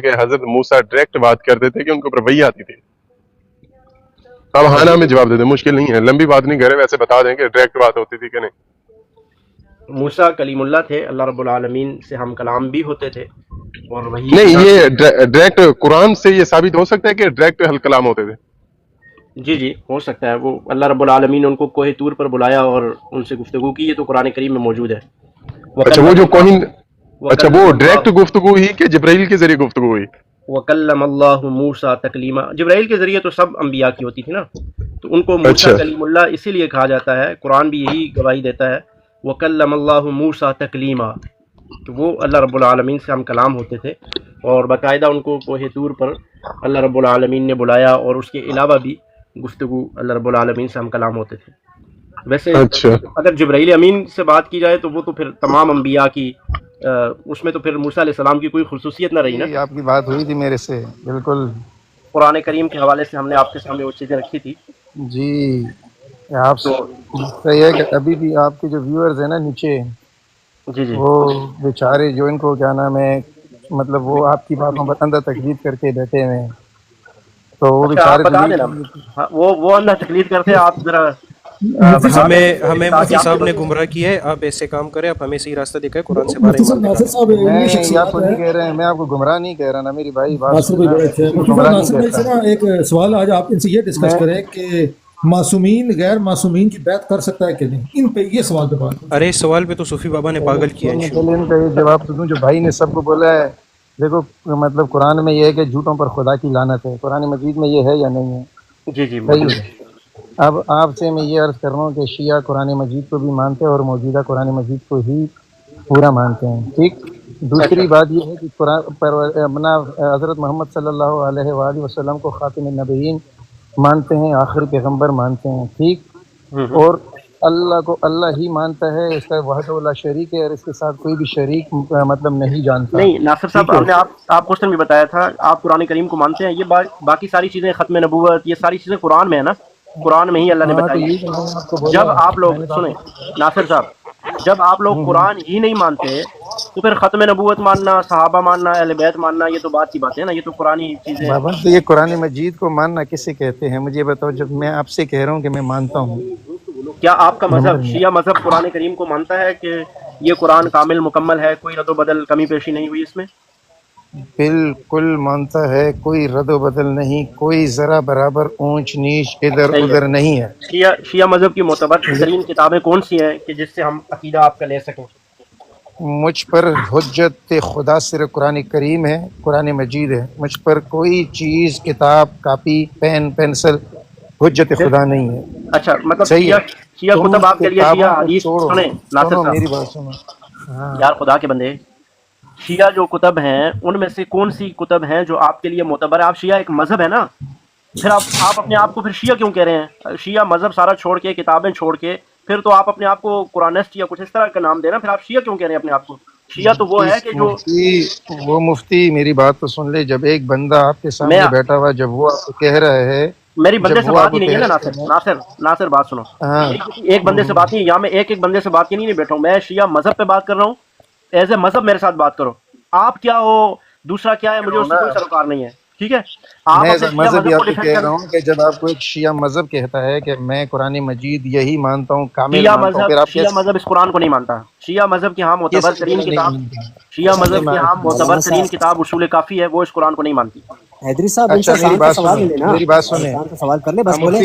کہ حضرت موسیٰ ڈائریکٹ بات کرتے تھے کہ ان کو اوپر وحی آتی تھی. اب ہاں میں جواب دے دیں، مشکل نہیں ہے، لمبی بات نہیں کرے، ویسے بتا دیں کہ ڈائریکٹ بات ہوتی تھی کہ نہیں. موسیٰ کلیم اللہ تھے، اللہ رب العالمین سے ہم کلام بھی ہوتے تھے، اور وہی نہیں، یہ ڈائریکٹ قرآن سے یہ ثابت ہو سکتا ہے کہ ڈائریکٹ حل کلام ہوتے تھے. جی ہو سکتا ہے. وہ اللہ رب العالمین نے ان کو کوہ طور پر بلایا اور ان سے گفتگو کی، یہ تو قرآن کریم میں موجود ہے. اچھا وہ جو کوہین، اچھا وہ وَكَلَّمَ ڈائریکٹ اللَّهُ گفتگو ہوئی کہ جبرائیل کے ذریعے گفتگو ہوئی؟ وَكَلَّمَ اللَّهُ مُوسَىٰ تَكْلِيمًا. جبرائیل کے ذریعے تو سب انبیاء کی ہوتی تھی نا، تو ان کو موسیٰ اچھا کلیم اللہ اسی لیے کہا جاتا ہے. قرآن بھی یہی گواہی دیتا ہے، وَكَلَّمَ اللَّهُ مُوسَىٰ تَكْلِيمًا، تو وہ اللہ رب العالمین سے ہم کلام ہوتے تھے، اور باقاعدہ ان کو کوہ طور پر اللہ رب العالمین نے بلایا، اور اس کے علاوہ بھی گفتگو اللہ رب العالمین سے ہم کلام ہوتے تھے. ویسے اچھا اگر جبرائیل امین سے بات کی جائے تو وہ تو پھر تمام انبیاء کی، اس میں تو پھر موسیٰ علیہ السلام کی کوئی خصوصیت نہ رہی نا. جی آپ کی بات ہوئی تھی میرے سے بالکل. قرآن کریم کے حوالے سے ہم نے آپ کے سامنے وہ چیزیں رکھی تھی. جی آپ تو صحیح ہے کہ ابھی بھی آپ کے جو ویورز ہیں نا نیچے، جی وہ بیچارے جو ان کو کیا نام ہے، مطلب وہ آپ کی باتوں پر اندر تقلید کر کے بیٹھے ہوئے ہیں، تو وہ اچھا آپ بیچارے تو بتا یہی دینا. ہاں، وہ اللہ تقلید کرتے ہیں، آپ ذرا مفتی صاحب بتا دیں ہمیں تاکہ مفتی آپ صاحب کے نے بندے. گمراہ کیا ہے. آپ ایسے کام کریں، آپ ہمیں صحیح راستہ دکھائیں، قرآن سے باہر مفتی صاحب ایمان ناصر نکالیں. صاحب میں علمی یہ آپ شخصیات کو ہے. نہیں کہہ رہے ہیں، میں آپ کو گمراہ نہیں کہہ رہا نا میری بھائی بات ناصر بھائی سننا، بڑے اچھے ہیں. میں مفتی صاحب گمراہ نہیں ناصر بھائی سے کہتا. نا ایک سوال آج آپ ان سے یہ ڈسکس میں کریں کہ معصومین غیر معصومین کی بیعت کر سکتا ہے کہ نہیں، ان پہ یہ سوال پہ بات کریں. ارے اس سوال پہ تو صوفی بابا نے پاگل کیا ان پہلے ان کا یہ جواب تو دوں جو بھائی نے سب کو بولا ہے. دیکھو مطلب قرآن میں یہ ہے کہ جھوٹوں پر خدا کی لعنت ہے، قرآن مجید میں یہ ہے یا نہیں ہے؟ جی صحیح موجود ہے. ہے. اب آپ سے میں یہ عرض کر رہا ہوں کہ شیعہ قرآن مجید کو بھی مانتے ہیں اور موجودہ قرآن مجید کو ہی پورا مانتے ہیں، ٹھیک. اچھا دوسری بات یہ ہے کہ قرآن پر اپنا حضرت محمد صلی اللہ علیہ وآلہ وسلم کو خاتم النبیین مانتے ہیں، آخری پیغمبر مانتے ہیں، ٹھیک. اور اللہ کو اللہ ہی مانتا ہے، اس کا وحدہ لا شریک ہے، اور اس کے ساتھ کوئی بھی شریک مطلب نہیں جانتا، نہیں ناصر صاحب، ٹھیک ہے. ہم نے آپ کوشچن بھی بتایا تھا، آپ قرآن کریم کو مانتے ہیں. یہ باقی ساری چیزیں، ختم نبوت، یہ ساری چیزیں قرآن میں ہے نا، قرآن میں ہی اللہ نے ہاں تو بتائی یہی ہے. تو میں نے آپ کو بولا، جب آپ لوگ میں نے تو آپ سنیں کو ناصر صاحب، جب آپ لوگ قرآن ہی نہیں مانتے تو پھر ختم نبوت ماننا، صحابہ ماننا، اہل بیت ماننا، یہ تو بات کی بات ہے نا، یہ تو قرآنی چیزیں ہیں. بابا تو یہ قرآن مجید کو ماننا کسے کہتے ہیں مجھے بتاؤ، جب میں آپ سے کہہ رہا ہوں کہ میں مانتا ہوں. کیا آپ کا نمبر مذہب، شیعہ مذہب، قرآن کریم کو مانتا ہے کہ یہ قرآن کامل مکمل ہے، کوئی رد و بدل کمی پیشی نہیں ہوئی اس میں؟ بالکل مانتا ہے، کوئی رد و بدل نہیں، کوئی ذرا برابر اونچ نیچ ادھر صحیح ادھر ہے. نہیں ہے. شیعہ مذہب کی معتبر ترین کتابیں کون سی ہیں کہ جس سے ہم عقیدہ آپ کا لے سکیں؟ مجھ پر حجت خدا صرف قرآن کریم ہے، قرآن مجید ہے. مجھ پر کوئی چیز، کتاب، کاپی، پین، پینسل حجت خدا نہیں ہے. اچھا، مطلب صحیح ہے. شیعہ تم کتب آپ کے لیے، کتابوں شیعہ کو حدیث. چھوڑو، سنیں ناصر سنو میری صاحب، بات سنو. ہاں یار خدا کے بندے، شیعہ جو کتب ہیں ان میں سے کون سی کتب ہیں جو آپ کے لیے معتبر ہے؟ آپ شیعہ ایک مذہب ہے نا، پھر آپ اپنے آپ کو پھر شیعہ کیوں کہہ رہے ہیں؟ شیعہ مذہب سارا چھوڑ کے، کتابیں چھوڑ کے، پھر تو آپ اپنے آپ کو قرآنسٹ یا کچھ اس طرح کا نام دینا، پھر آپ شیعہ کیوں کہہ رہے ہیں اپنے آپ کو؟ شیعہ تو وہ ہے کہ جو مفتی میری بات تو سن لے. جب ایک بندہ آپ کے میں، سامنے بیٹھا ہوا، جب وہ آپ کو کہہ رہا ہے، میری بندے جب سے وہ آپ بات کو ہی نہیں کہہ ہے نا رہا ناصر. ہے ناصر بات سنو، ہاں میری کسی ایک بندے سے بات نہیں، یا میں ایک بندے سے بات کے نہیں بیٹھا ہوں، میں شیعہ مذہب پہ بات کر رہا ہوں. ایز اے مذہب میرے ساتھ بات کرو. آپ کیا ہو، دوسرا کیا ہے، مجھے اس سے کوئی سروکار نہیں ہے، ٹھیک ہے؟ آپ میں اپنے شیعہ مذہب ہی مذہب کو آپ کو ڈیفینڈ کہہ کر. رہا ہوں کہ جب آپ کو ایک شیعہ مذہب کہتا ہے کہ میں قرآن مجید یہی مانتا ہوں، کامل مانتا ہوں، پھر آپ شیعہ مذہب اس قرآن کو نہیں مانتا. شیعہ مذہب کی ہاں معتبر کس ترین کو نہیں کتاب، مانتا؟ شیعہ نہیں مذہب کی ہاں معتبر مولانا ترین صاحب، کتاب اصول کافی ہے، وہ اس قرآن کو نہیں مانتی. حیدری صاحب ان سے اچھا میری آسان سا بات سوال سنیں، لے لیں نا، میری بات سنیں. آسان سا سوال کر لیں، بس بولیں.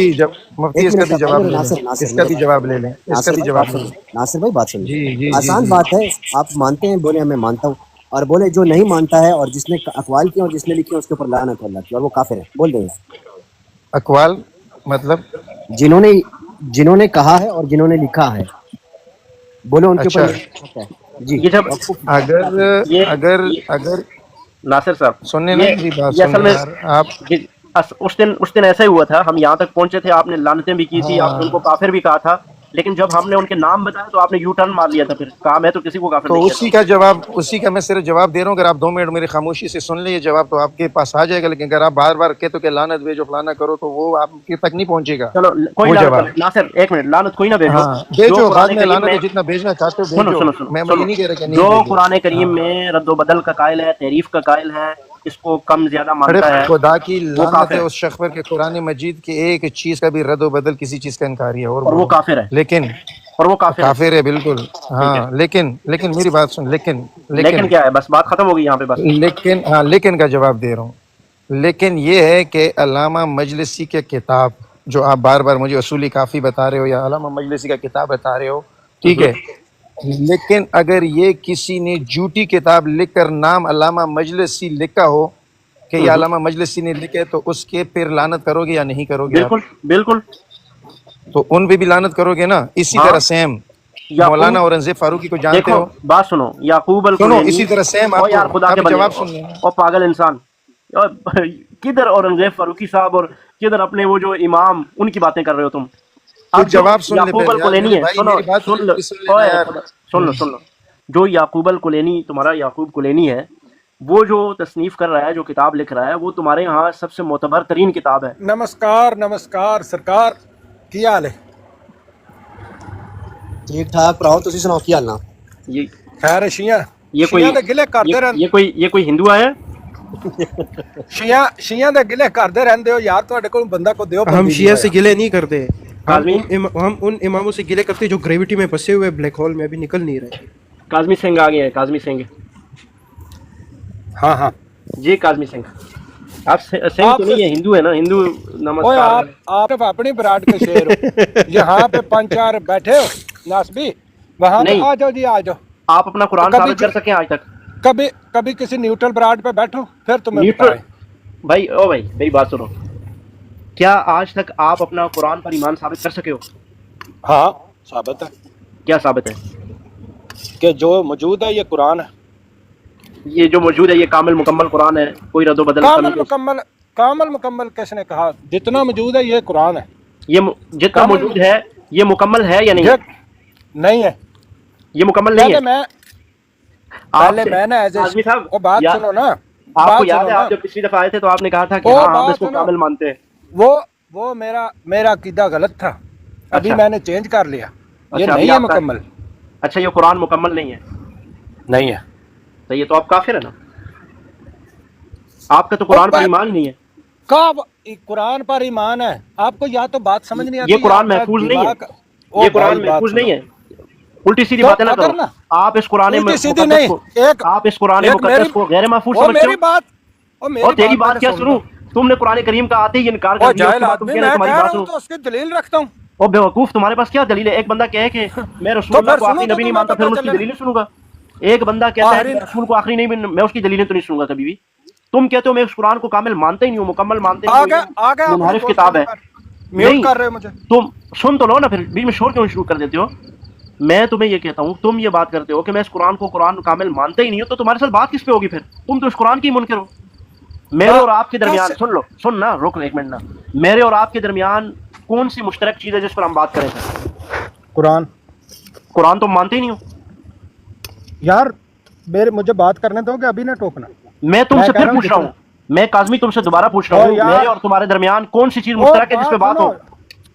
مفتی ایک اس کا منٹ بھی کا جواب میرے لے لیں، ناصر اس کا بھی جواب لے لیں، اس کا ناصر بھی بھائی جواب بات لے سنیں، لیں. ناصر بھائی بات سنیں. جی جی جی آسان جی بات ہے، آپ مانتے ہیں، بولے میں مانتا ہوں، اور بولے جو نہیں مانتا ہے اور جس نے اقوال کیے اور جس نے لکھی اس کے اوپر لعنت ہے اللہ کی، اور وہ کافر ہے، بول دیں. اقوال مطلب جنہوں نے کہا ہے اور جنہوں نے لکھا ہے، بولے ان کے اوپر اچھا لعنت ہے. جی، یہ جب اگر اگر یہ اگر ناصر صاحب، سنیں نا میری بات یہ اصل سنیں میں یار آپ. اس دن ایسا ہی ہوا تھا، ہم یہاں تک پہنچے تھے، آپ نے لعنتیں بھی کی تھی، آپ نے ان ہاں کو کافر بھی کہا تھا. لیکن جب ہم نے ان کے نام بتایا تو آپ نے یو ٹرن مار لیا تھا، پھر کہا میں تو کسی کو کافر تو نہیں اسی کا جواب، اسی کا میں صرف جواب دے رہا ہوں. اگر آپ 2 منٹ میری خاموشی سے سن لیں یہ جواب تو آپ کے پاس آ جائے گا، لیکن اگر آپ بار بار کہتے ہو کہ لعنت بھیجو فلانا کرو تو وہ آپ کے تک نہیں پہنچے گا. چلو کوئی وہ لعنت جواب ناصر ایک منٹ، لعنت کوئی نہ بھیجو. ہاں جو بھیجو، بعد قرآن میں کریم لعنت میں جتنا بھیجنا چاہتے ہو سنو بھیجو. سنو سنو میں سنو یہ نہیں کہہ رہا کہ نہیں جو بھیجو. قرآن ہاں کریم میں رد و بدل کا قائل ہے، تعریف کا قائل ہے، اس کو کم زیادہ ارے مانتا ہے، خدا کی وہ لعنت کافر ہے ہے اس شخص پر کہ قرآن مجید کی ایک چیز کا بھی رد و بدل کسی چیز کا انکاری ہے. اور اور وہ بولو. کافر ہے، لیکن اور وہ کافر ہے. کافر ہے بالکل. ٹھیک ہے، ہاں لیکن میری بات سن. لیکن لیکن کیا ہے؟ بس بات ختم ہو گئی یہاں پہ بس. ہاں لیکن کا جواب دے رہا ہوں. لیکن یہ ہے کہ علامہ مجلسی کے کتاب جو آپ بار بار مجھے اصولی کافی بتا رہے ہو یا علامہ مجلسی کا کتاب بتا رہے ہو، ٹھیک ہے، لیکن اگر یہ کسی نے جھوٹی کتاب لکھ کر نام علامہ مجلسی لکھا ہو کہ یہ علامہ مجلسی نے لکھے تو اس کے پھر لعنت کرو گے یا نہیں کرو گے آپ؟ بالکل بالکل. تو ان پہ بھی لعنت کرو گے نا. اسی ہاں طرح سیم مولانا یعقوب، اورنگزیب فاروقی کو جانتے دیکھو ہو؟ بات سنو، یعقوب سنو الکلینی. اسی طرح سیم او یار خدا آپ کے بندے، جواب سن لیں. او پاگل انسان، او کدھر اورنگزیب فاروقی صاحب اور کدھر اپنے وہ جو امام ان کی باتیں کر رہے ہو تم؟ تو اب جو جواب سن لے یعقوب پہلے یار الکلینی میرے ہے، بھائی، سنو میری بات سن لو، سن لینا یار. سن لو سن لو، جو یعقوب الکلینی تمہارا یعقوب کلینی ہے، وہ جو تصنیف کر رہا ہے، جو کتاب لکھ رہا ہے، وہ تمہارے یہاں سب سے معتبر ترین کتاب ہے. نمسکار سرکار کی حال ہے؟ ٹھیک ٹھاک پراؤ تسی سناؤ کی حال نا؟ یہ خیر ہے شیعہ یہ کوئی دے گلے کرتے رہن یہ کوئی ہندو آیا؟ شیعہ دے گلے کرتے رہندے ہو یار. تواڈے کول بندہ کو دیو ہم شیعہ سے گلے نہیں کرتے، کاظمی ہم ان اماموں سے گلے کرتے جو گریوٹی میں پھنسے ہوئے بلیک ہول میں ابھی نکل نہیں رہے. کاظمی سنگھ آ گئے ہیں، کاظمی سنگھ. ہاں جی کاظمی سنگھ، آپ سنگھ تو نہیں ہے، ہندو ہے نا؟ ہندو اوے نمسکار. آپ اپنی براڈ کے شیر ہو. یہاں پہ 5-4 بیٹھے ہو ناسبی، وہاں پہ نہیں، آ جاؤ جی، آ جاؤ. آپ اپنا قرآن کبھی ثابت کر سکیں آج تک؟ کبھی کسی نیوٹرل براڈ پہ بیٹھو پھر تمہیں نیوٹرل بتائیں. بھائی، او بھائی میری بات سنو، کیا آج تک آپ اپنا قرآن پر ایمان ثابت کر سکے ہو؟ ہاں ثابت ہے کیا ثابت ہے؟ کہ جو موجود ہے یہ قرآن ہے. یہ جو موجود ہے یہ کامل مکمل قرآن ہے، کوئی رد و بدل کامل مکمل کس نے کہا؟ جتنا موجود ہے یہ قرآن ہے. یہ جتنا موجود ہے یہ مکمل ہے یا نہیں ہے؟ نہیں ہے. یہ مکمل نہیں ہے. پہلے میں نے کاظمی صاحب، وہ بات سنو نا، آپ کو یاد ہے آپ جب پچھلی دفعہ آئے تھے تو آپ نے کہا تھا کہ ہاں ہم اس کو کامل مانتے ہیں. وہ میرا عقیدہ غلط تھا، ابھی اچھا، میں نے چینج کر لیا. یہ اچھا، نہیں ہے مکمل. اچھا، یہ قرآن مکمل نہیں ہے؟ نہیں ہے. تو یہ تو آپ کافر ہے نا، آپ کا تو قرآن پر ایمان ہی نہیں ہے. قرآن پر ایمان ہے. آپ کو یا تو بات سمجھ نہیں آتی، یہ قرآن محفوظ نہیں ہے، یہ قرآن محفوظ نہیں ہے. الٹی سیدھی باتیں نہ کرو. آپ اس قرآن مقدس کو غیر محفوظ سمجھتے ہو؟ اور تیری بات کیا سنوں؟ تم نے قرآن کریم کا آتے ہی انکار کر دیا. اس کی دلیل رکھتا ہوں. اور بیوقوف، تمہارے پاس کیا دلیل ہے؟ ایک بندہ کہے کہ میں رسول اللہ کو آخری نبی نہیں مانتا، پھر اس کی دلیلیں سنوں گا. ایک بندہ کہتا ہے کہ رسول کو آخری نہیں، میں اس کی دلیلیں تو نہیں سنوں گا کبھی بھی. تم کہتے ہو میں اس قرآن کو کامل مانتے ہی نہیں ہوں، مکمل مانتے نہیں ہوں، منحرف کتاب ہے. نہیں کر رہے ہو مجھے. تم سن تو لو نا، پھر بیچ میں شور کیوں شروع کر دیتے ہو؟ میں تمہیں یہ کہتا ہوں، تم یہ بات کرتے ہو کہ میں اس قرآن کو کامل مانتے ہی نہیں ہوں، تو تمہارے ساتھ بات کس پہ ہوگی پھر؟ تم تو اس قرآن کی منکر ہو. میرے اور آپ کے درمیان سن نا، رک ایک منٹ نا، میرے اور آپ کے درمیان کون سی مشترک چیز ہے جس پر ہم بات کریں تھے؟ قرآن تم مانتے ہی نہیں ہو یار. مجھے بات کرنے دو کہ ابھی نہ ٹوکنا. میں تم سے پھر پوچھ رہا ہوں، میں کاظمی تم سے دوبارہ پوچھ رہا ہوں، میرے اور تمہارے درمیان کون سی چیز مشترک ہے جس پہ بات ہو؟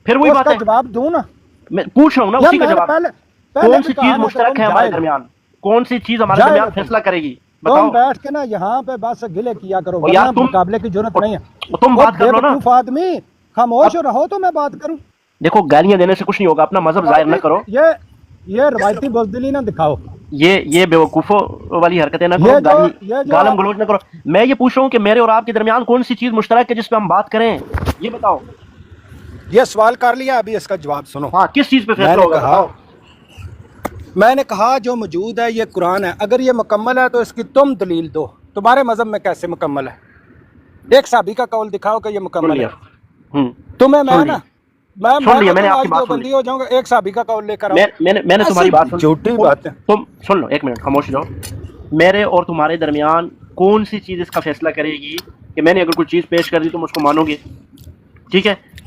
پھر وہی بات ہے، جواب دوں نا، میں پوچھ رہا ہوں نا اسی کا جواب. کون سی چیز مشترک ہے ہمارے درمیان؟ کون سی چیز ہمارے درمیان فیصلہ کرے گی؟ تم بیٹھ کے نا یہاں پہ بس گلے کیا کرو، مقابلے کی ضرورت نہیں ہے. تم بات کر لو نا. آدمی خاموش رہو تو میں بات کروں. دیکھو، گالیاں دینے سے کچھ نہیں ہوگا، اپنا مذہب ظاہر نہ کرو. یہ روایتی بزدلی نہ دکھاؤ، یہ بیوقوفوں والی حرکتیں نہ کرو، گالم گلوچ نہ کرو. میں یہ پوچھ رہا ہوں کہ میرے اور آپ کے درمیان کون سی چیز مشترک ہے جس پہ ہم بات کریں، یہ بتاؤ. یہ سوال کر لیا، ابھی اس کا جواب سنو. ہاں، کس چیز پہ فیصلہ ہوگا؟ میں نے کہا جو موجود ہے یہ قرآن ہے. اگر یہ مکمل ہے تو اس کی تم دلیل دو. تمہارے مذہب میں کیسے مکمل ہے؟ ایک صحابی کا قول دکھاؤ کہ یہ مکمل ہے. تمہیں میں نا بندی ہو جاؤں گا، ایک صحابی کا قول لے کر میں نے تمہاری بات سن. جھوٹی بات ہے. تم سن لو، ایک منٹ خاموش جاؤ. میرے اور تمہارے درمیان کون سی چیز اس کا فیصلہ کرے گی کہ میں نے اگر کوئی چیز پیش کر دی تم اس کو مانو گے؟ ٹھیک ہے،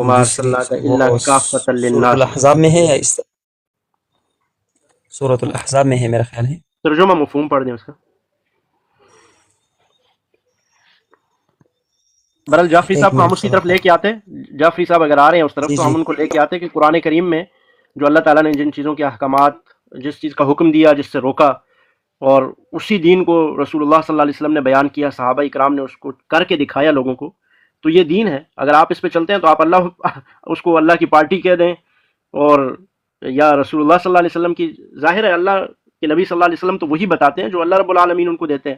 وما دوسری ارسلناک الا وہ کافۃ سورۃ للناس. الاحزاب میں ہے یا اس سورۃ الاحزاب میں ہے میرا خیال ہے. ترجمہ مفہوم پڑھ دیں اس کا. برحال جعفری صاحب کو ہم اس کی طرف لے کے آتے. جعفری صاحب اگر آ رہے ہیں اس طرف جی تو جی ہم ان کو لے کے آتے کہ قرآن کریم میں جو اللہ تعالیٰ نے جن چیزوں کے احکامات، جس چیز کا حکم دیا، جس سے روکا، اور اسی دین کو رسول اللہ صلی اللہ علیہ وسلم نے بیان کیا، صحابہ اکرام نے اس کو کر کے دکھایا لوگوں کو، تو یہ دین ہے. اگر آپ اس پہ چلتے ہیں تو آپ اس کو اللہ کی پارٹی کہہ دیں، اور یا رسول اللہ صلی اللہ علیہ وسلم کی. ظاہر ہے اللہ کے نبی صلی اللہ علیہ وسلم تو وہی بتاتے ہیں جو اللہ رب العالمین ان کو دیتے ہیں،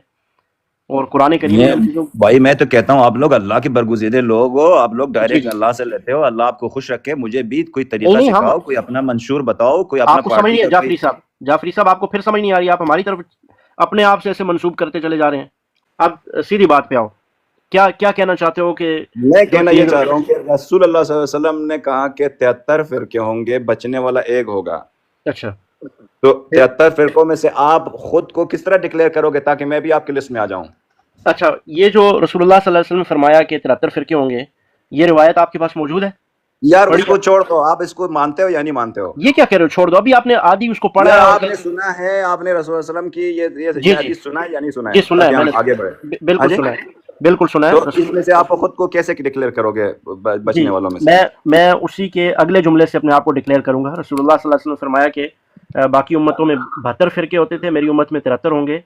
اور قرآن کریم میں ان چیزوں. بھائی میں تو کہتا ہوں آپ لوگ اللہ کے برگزیدے لوگ ہو، آپ لوگ جی ڈائریکٹ جی اللہ سے لیتے ہو. اللہ آپ کو خوش رکھے. مجھے بھی کوئی نہیں طریقہ نہیں، ہم سکھاؤ، کوئی اپنا منشور بتاؤ، کوئی اپنا آپ کو سمجھ پارٹی نہیں ہے کا کوئی. جعفری صاحب آپ کو پھر سمجھ نہیں آ رہی. آپ ہماری طرف اپنے آپ سے ایسے منسوب کرتے چلے جا رہے ہیں. اب سیدھی بات پہ آؤ، کیا کیا کہنا چاہتے ہو کہ میں جو کہنا یہ چیز. چاہ رہا ہوں کہ رسول اللہ صلی اللہ علیہ وسلم نے کہا کہ 73 فرقے ہوں گے، بچنے والا ایک ہوگا. اچھا تو 73 فرقوں میں سے آپ خود کو کس طرح ڈکلیئر کرو گے تاکہ میں بھی آپ کی لسٹ میں آ جاؤں؟ اچھا، یہ جو رسول اللہ صلی اللہ علیہ وسلم نے فرمایا کہ 73 فرقے ہوں گے، یہ روایت آپ کے پاس موجود ہے؟ یار اس پڑھی کو چھوڑ دو. آپ اس کو مانتے ہو یا نہیں مانتے ہو؟ یہ کیا کہہ رہے ہو چھوڑ دو؟ ابھی آپ نے آدھی اس کو پڑھا یار ہے اور آپ نے سنا ہے، آپ نے رسول اللہ علیہ وسلم کی یہ جی جی حدیث سنا ہے یا نہیں سنا جی ہے سنا ہے تاکہ میں ہم نے. آگے بڑھیں؟ ہاں بالکل جی. سنا ہے، بالکل سنا ہے تو اس رسول. میں سے آپ خود کو کیسے ڈکلیئر کرو گے جی بچنے والوں میں سے؟ میں اسی کے اگلے جملے سے اپنے آپ کو ڈکلیئر کروں گا. رسول اللہ صلی اللہ علیہ وسلم نے فرمایا کہ باقی امتوں میں 72 فرقے ہوتے تھے، میری امت میں 73 ہوں گے.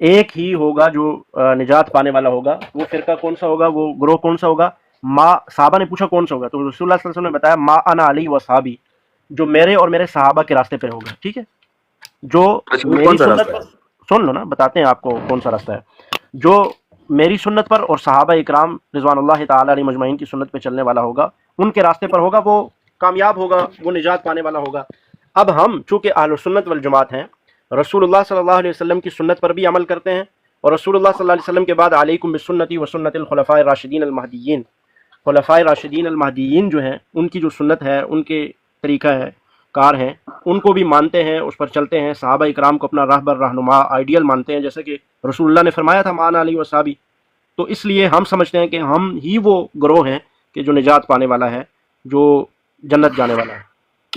ایک ہی ہوگا جو نجات پانے والا ہوگا. وہ فرقہ کون سا ہوگا، وہ گروہ کون سا ہوگا؟ صحابہ نے پوچھا کون سا ہوگا، تو رسول اللہ صلی اللہ علیہ وسلم نے بتایا ما انا علی و صحابی، جو میرے اور میرے صحابہ کے راستے پہ ہوگا. ٹھیک ہے، جو میری کون سا سنت راستہ پر. ہے؟ سن لو نا، بتاتے ہیں آپ کو کون سا راستہ ہے. جو میری سنت پر اور صحابہ اکرام رضوان اللہ تعالی علیہ مجمعین کی سنت پہ چلنے والا ہوگا، ان کے راستے پر ہوگا، وہ کامیاب ہوگا، وہ نجات پانے والا ہوگا. اب ہم چونکہ اہل سنت والجماعت ہیں، رسول اللہ صلی اللہ علیہ وسلم کی سنت پر بھی عمل کرتے ہیں، اور رسول اللہ صلی اللہ علیہ وسلم کے بعد علیکم بسنتی و سنت الخلفاء الراشدین المہدیین، خلفاء راشدین المہدیین جو ہیں ان کی جو سنت ہے، ان کے طریقہ ہے کار ہیں، ان کو بھی مانتے ہیں، اس پر چلتے ہیں. صحابہ اکرام کو اپنا راہبر، رہنما، آئیڈیل مانتے ہیں، جیسے کہ رسول اللہ نے فرمایا تھا مان علی و صحابی. تو اس لیے ہم سمجھتے ہیں کہ ہم ہی وہ گروہ ہیں کہ جو نجات پانے والا ہے، جو جنت جانے والا ہے.